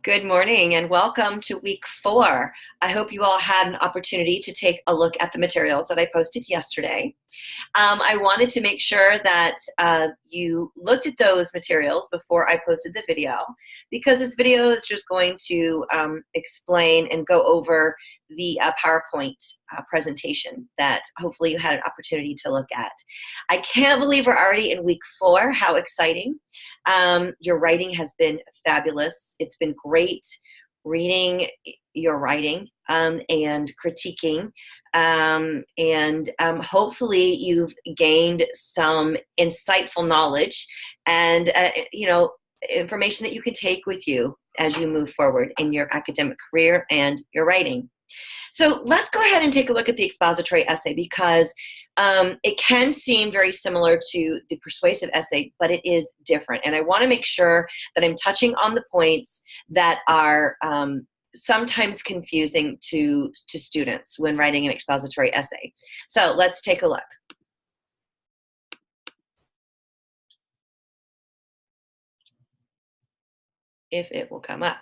Good morning and welcome to week 4. I hope you all had an opportunity to take a look at the materials that I posted yesterday. I wanted to make sure that you looked at those materials before I posted the video, because this video is just going to explain and go over the PowerPoint presentation that hopefully you had an opportunity to look at. I can't believe we're already in week 4. How exciting. Your writing has been fabulous. It's been great reading your writing and critiquing. Hopefully you've gained some insightful knowledge and information that you can take with you as you move forward in your academic career and your writing. So let's go ahead and take a look at the expository essay, because it can seem very similar to the persuasive essay, but it is different. And I want to make sure that I'm touching on the points that are sometimes confusing to students when writing an expository essay. So let's take a look. If it will come up.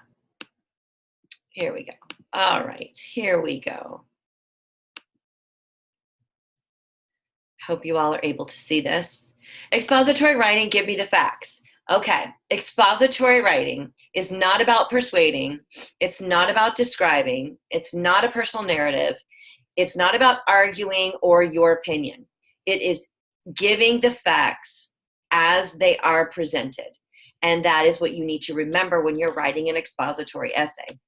Here we go. All right, here we go. Hope you all are able to see this. Expository writing, give me the facts. Okay, expository writing is not about persuading. It's not about describing. It's not a personal narrative. It's not about arguing or your opinion. It is giving the facts as they are presented. And that is what you need to remember when you're writing an expository essay.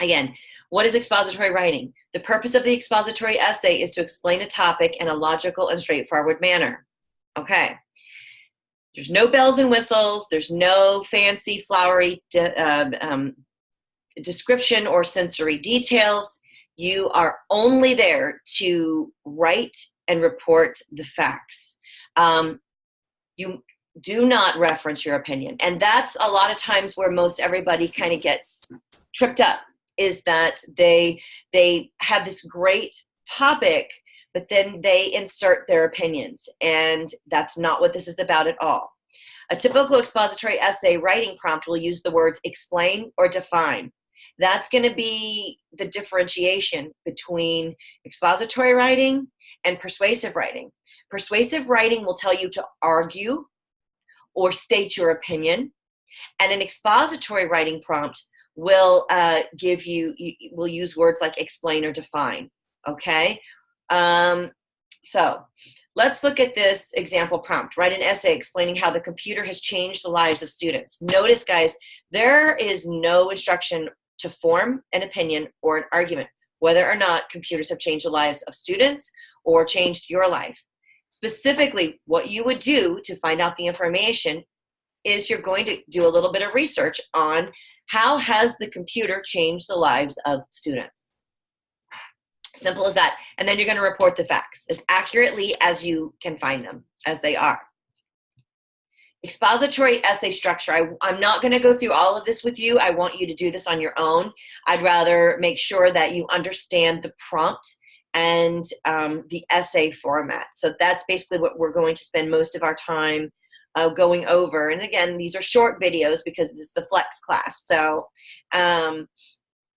Again, what is expository writing? The purpose of the expository essay is to explain a topic in a logical and straightforward manner. Okay. There's no bells and whistles. There's no fancy, flowery description or sensory details. You are only there to write and report the facts. You do not reference your opinion. And that's a lot of times where most everybody kind of gets tripped up, is that they have this great topic, but then they insert their opinions, and that's not what this is about at all. A typical expository essay writing prompt will use the words explain or define. That's going to be the differentiation between expository writing and persuasive writing. Persuasive writing will tell you to argue or state your opinion, and an expository writing prompt will will use words like explain or define. Okay, so let's look at this example prompt. Write an essay explaining how the computer has changed the lives of students. Notice, guys, there is no instruction to form an opinion or an argument whether or not computers have changed the lives of students or changed your life. Specifically, what you would do to find out the information is you're going to do a little bit of research on how has the computer changed the lives of students. Simple as that. And then you're going to report the facts as accurately as you can find them, as they are. Expository essay structure. I'm not going to go through all of this with you. I want you to do this on your own. I'd rather make sure that you understand the prompt and the essay format. So that's basically what we're going to spend most of our time going over. And again, these are short videos because this is a flex class. So,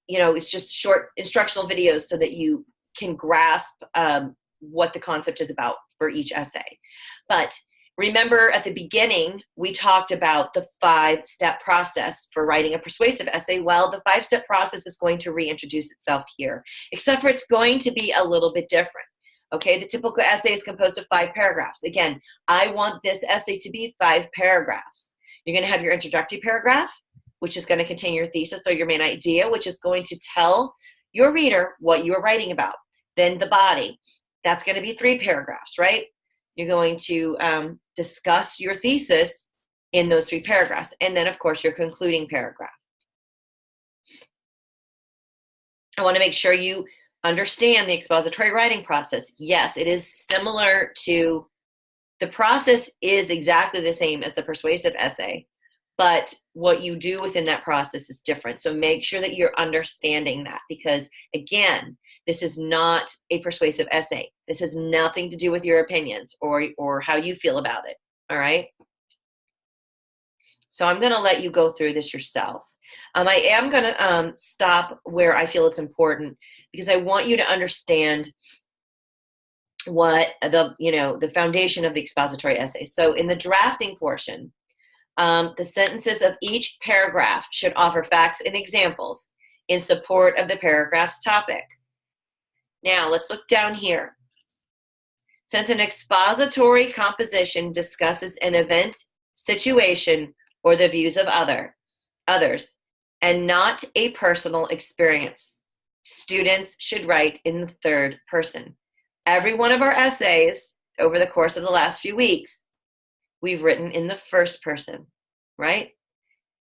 it's just short instructional videos so that you can grasp what the concept is about for each essay. But remember, at the beginning, we talked about the 5-step process for writing a persuasive essay. Well, the 5-step process is going to reintroduce itself here, except for it's going to be a little bit different. Okay, the typical essay is composed of 5 paragraphs. Again, I want this essay to be 5 paragraphs. You're going to have your introductory paragraph, which is going to contain your thesis or your main idea, which is going to tell your reader what you are writing about. Then the body, that's going to be 3 paragraphs, right? You're going to discuss your thesis in those 3 paragraphs. And then, of course, your concluding paragraph. I want to make sure you understand the expository writing process. Yes, it is similar to, the process is exactly the same as the persuasive essay, but what you do within that process is different. So make sure that you're understanding that, because again, this is not a persuasive essay. This has nothing to do with your opinions or how you feel about it, all right? So I'm going to let you go through this yourself. I am going to stop where I feel it's important because I want you to understand what the foundation of the expository essay. So in the drafting portion, the sentences of each paragraph should offer facts and examples in support of the paragraph's topic. Now, let's look down here. Since an expository composition discusses an event, situation, or the views of others, and not a personal experience, students should write in the third person. Every one of our essays over the course of the last few weeks, we've written in the first person, right?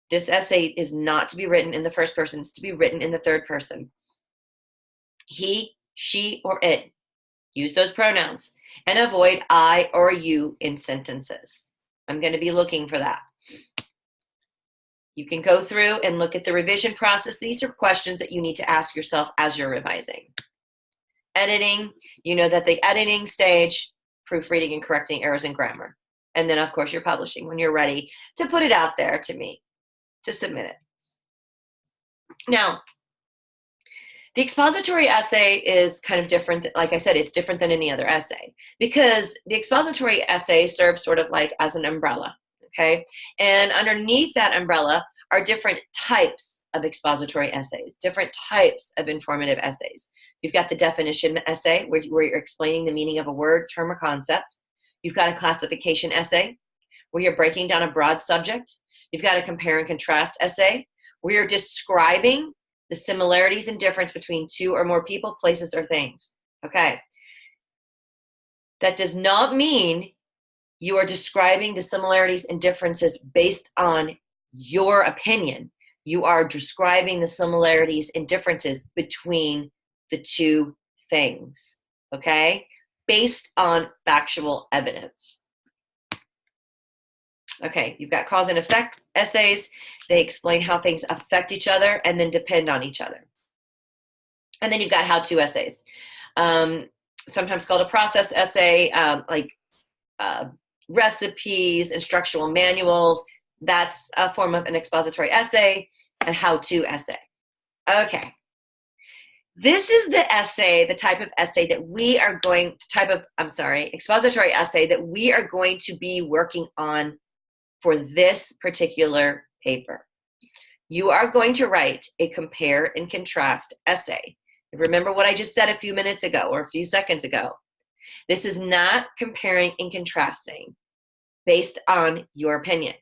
This essay is not to be written in the first person. It's to be written in the third person. He, she, or it. Use those pronouns and avoid I or you in sentences. I'm going to be looking for that. You can go through and look at the revision process. These are questions that you need to ask yourself as you're revising. Editing, you know that the editing stage, proofreading and correcting errors in grammar. And then, of course, you're publishing when you're ready to put it out there to me, to submit it. Now, the expository essay is kind of different. Like I said, it's different than any other essay because the expository essay serves sort of like as an umbrella, okay? And underneath that umbrella are different types of expository essays, different types of informative essays. You've got the definition essay where you're explaining the meaning of a word, term, or concept. You've got a classification essay where you're breaking down a broad subject. You've got a compare and contrast essay where you're describing the similarities and difference between two or more people, places, or things. Okay. That does not mean you are describing the similarities and differences based on your opinion. You are describing the similarities and differences between the two things, okay? Based on factual evidence. Okay, you've got cause and effect essays. They explain how things affect each other and then depend on each other. And then you've got how-to essays, sometimes called a process essay, like recipes, instructional manuals. That's a form of an expository essay, a how-to essay. Okay. This is the essay, the type of essay that we are going, expository essay that we are going to be working on for this particular paper. You are going to write a compare and contrast essay. Remember what I just said a few minutes ago or a few seconds ago. This is not comparing and contrasting based on your opinion.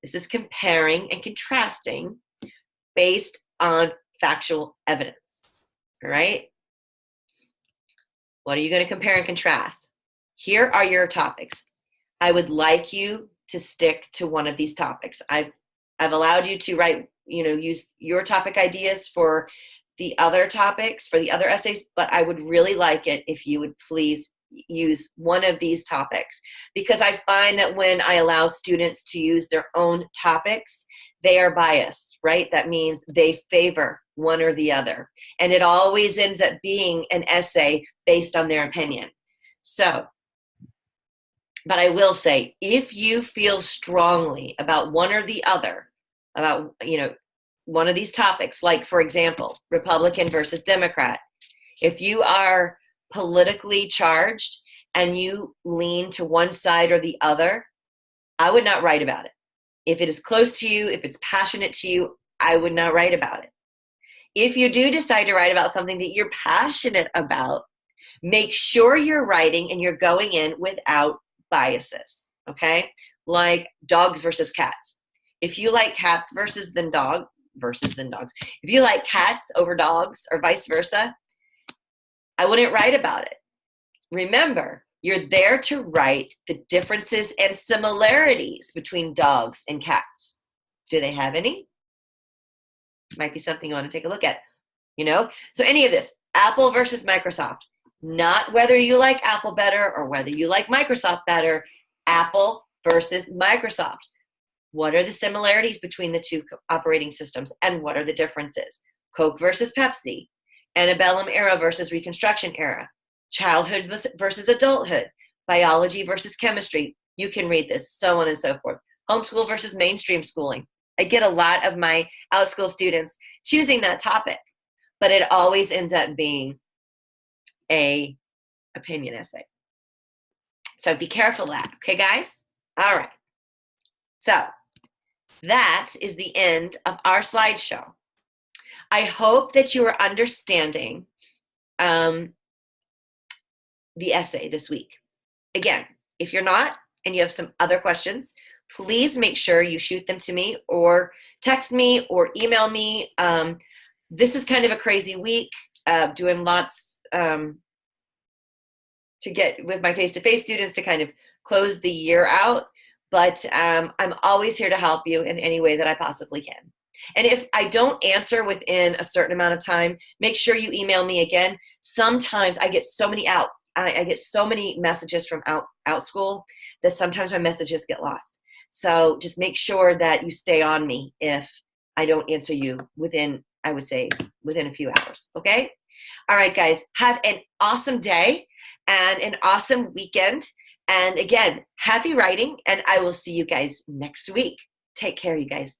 This is comparing and contrasting based on factual evidence. All right? What are you going to compare and contrast? Here are your topics. I would like you to stick to one of these topics. I've allowed you to write, use your topic ideas for the other topics, for the other essays, but I would really like it if you would please use one of these topics, because I find that when I allow students to use their own topics, they are biased, right? That means they favor one or the other. And it always ends up being an essay based on their opinion. So, but I will say, if you feel strongly about one or the other, about, one of these topics, like, for example, Republican versus Democrat, if you are politically charged and you lean to one side or the other, I would not write about it. If it is close to you, if it's passionate to you, I would not write about it. If you do decide to write about something that you're passionate about, make sure you're writing and you're going in without biases, okay? Like dogs versus cats. If you like cats versus dogs, if you like cats over dogs or vice versa, I wouldn't write about it. Remember, you're there to write the differences and similarities between dogs and cats. Do they have any? Might be something you want to take a look at, So any of this, Apple versus Microsoft, not whether you like Apple better or whether you like Microsoft better, Apple versus Microsoft. What are the similarities between the two operating systems and what are the differences? Coke versus Pepsi, antebellum era versus Reconstruction era, childhood versus adulthood, biology versus chemistry. You can read this, so on and so forth. Homeschool versus mainstream schooling. I get a lot of my out school students choosing that topic, but it always ends up being a opinion essay. So be careful of that. Okay, guys? All right. So that is the end of our slideshow. I hope that you are understanding the essay this week. Again, if you're not and you have some other questions, please make sure you shoot them to me or text me or email me. This is kind of a crazy week, doing lots to get with my face-to-face students to kind of close the year out. But I'm always here to help you in any way that I possibly can. And if I don't answer within a certain amount of time, make sure you email me again. Sometimes I get so many I get so many messages from out school that sometimes my messages get lost. So just make sure that you stay on me if I don't answer you within, I would say, within a few hours. Okay? All right, guys. Have an awesome day and an awesome weekend. And again, happy writing, and I will see you guys next week. Take care, you guys.